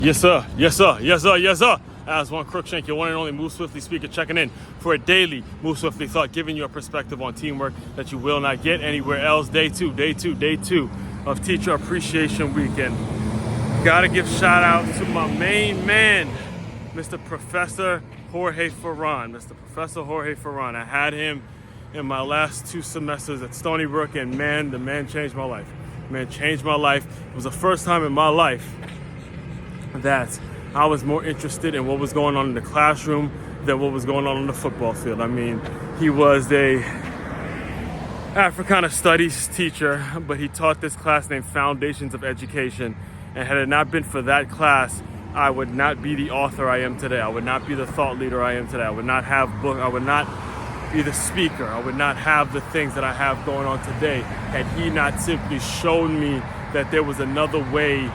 Yes, sir. Yes, sir. Yes, sir. Yes, sir. Aswand Cruickshank, your one and only Move Swiftly speaker, checking in for a daily Move Swiftly thought, giving you a perspective on teamwork that you will not get anywhere else. Day two of Teacher Appreciation Weekend. Gotta give shout out to my main man, Mr. Professor Jorge Ferran. Mr. Professor Jorge Ferran. I had him in my last 2 semesters at Stony Brook, and man, the man changed my life. Man changed my life. It was the first time in my life that I was more interested in what was going on in the classroom than what was going on the football field. I mean, he was a Africana Studies teacher, but he taught this class named Foundations of Education. And had it not been for that class, I would not be the author I am today. I would not be the thought leader I am today. I would not have book. I would not be the speaker. I would not have the things that I have going on today had he not simply shown me that there was another way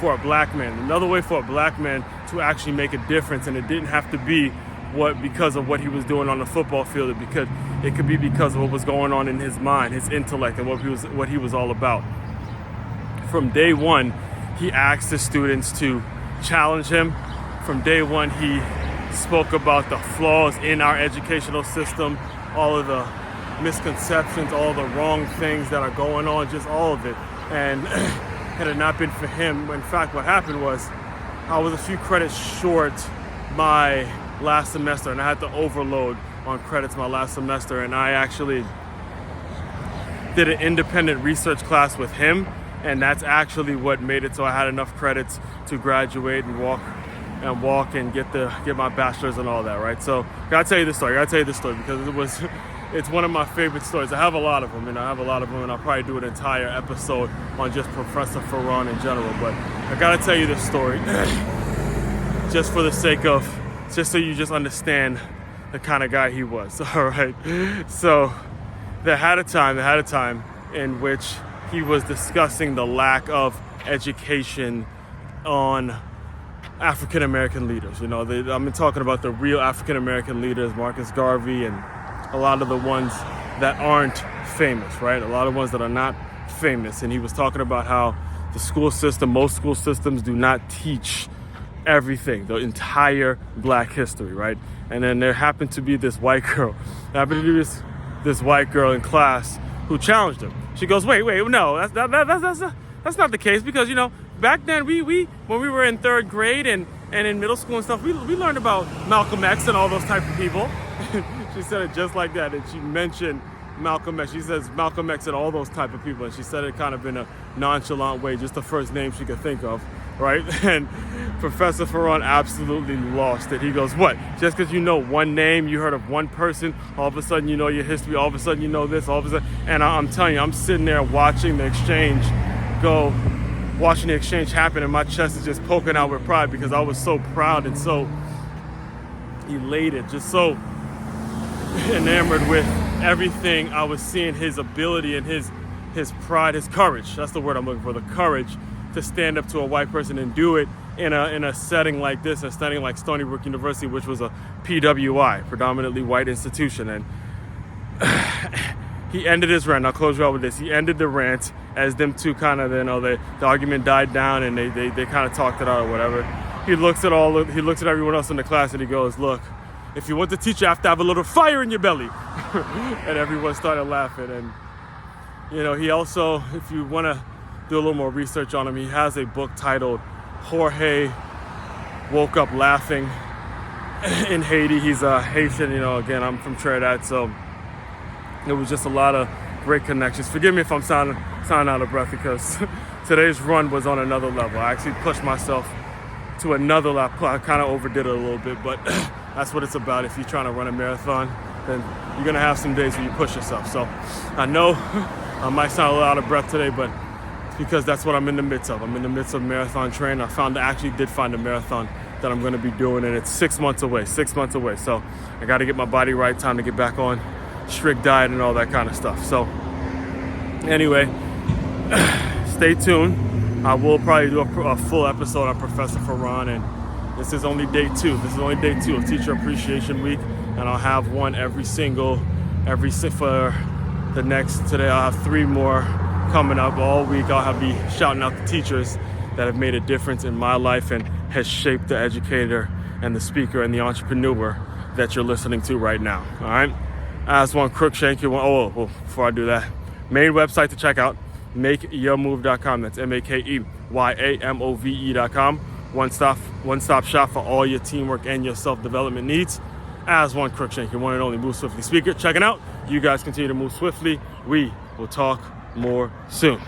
for a black man to actually make a difference, and it didn't have to be because of what he was doing on the football field. It could be because of what was going on in his mind, his intellect, and what he was all about. From day one, he asked his students to challenge him. From day one, he spoke about the flaws in our educational system, all of the misconceptions, all the wrong things that are going on, just all of it. And had it not been for him, in fact, what happened was I was a few credits short my last semester, and I had to overload on credits my last semester, and I actually did an independent research class with him, and that's actually what made it so I had enough credits to graduate and walk and get my bachelor's and all that, right? So gotta tell you this story because it's one of my favorite stories. I have a lot of them, and I'll probably do an entire episode on just Professor Ferran in general. But I gotta tell you this story, just for the sake of, just so you just understand the kind of guy he was. All right. So there had a time in which he was discussing the lack of education on African American leaders. You know, I'm talking about the real African American leaders, Marcus Garvey, and a lot of the ones that aren't famous, right? A lot of ones that are not famous. And he was talking about how most school systems do not teach everything, the entire black history, right? And then there happened to be this white girl. This white girl in class who challenged him. She goes, wait, no, that's not the case, because, you know, back then when we were in 3rd grade and in middle school and stuff, we learned about Malcolm X and all those type of people. She said it just like that, and she mentioned Malcolm X. She says Malcolm X and all those type of people, and she said it kind of in a nonchalant way, just the first name she could think of, right? And Professor Ferran absolutely lost it. He goes, what? Just because you know one name, you heard of one person, all of a sudden you know your history, all of a sudden you know this, all of a sudden, and I'm telling you, I'm sitting there watching the exchange happen, and my chest is just poking out with pride, because I was so proud and so elated, just so enamored with everything I was seeing, his ability and his pride, his courage. That's the word I'm looking for, the courage to stand up to a white person and do it in a setting like this, a setting like Stony Brook University, which was a PWI, predominantly white institution. And he ended his rant. I'll close you out with this. He ended the rant as them two kind of, you know, the argument died down, and they kind of talked it out or whatever. He looks at everyone else in the class, and he goes, look, if you want to teach, you have to have a little fire in your belly. And everyone started laughing. And, you know, he also, if you want to do a little more research on him, he has a book titled Jorge Woke Up Laughing in Haiti. He's a Haitian, you know, again, I'm from Trinidad, so it was just a lot of great connections. Forgive me if I'm sounding out of breath, because today's run was on another level. I actually pushed myself to another level. I kind of overdid it a little bit, but that's what it's about. If you're trying to run a marathon, then you're going to have some days where you push yourself. So I know I might sound a little out of breath today, but it's because that's what I'm in the midst of. I'm in the midst of marathon training. I actually did find a marathon that I'm going to be doing, and it's 6 months away. So I got to get my body right, time to get back on strict diet and all that kind of stuff. So anyway, stay tuned. I will probably do a full episode on Professor Ferran, and this is only day 2. Of Teacher Appreciation Week, and I'll have one for the next, today I'll have 3 more coming up all week. I'll be shouting out the teachers that have made a difference in my life and has shaped the educator and the speaker and the entrepreneur that you're listening to right now. All right. Aswand Cruickshank. Before I do that, main website to check out, makeyourmove.com. That's makeyaMove.com. One stop shop for all your teamwork and your self-development needs. Aswand Cruickshank, your one and only Move Swiftly speaker. Checking out. You guys continue to move swiftly. We will talk more soon.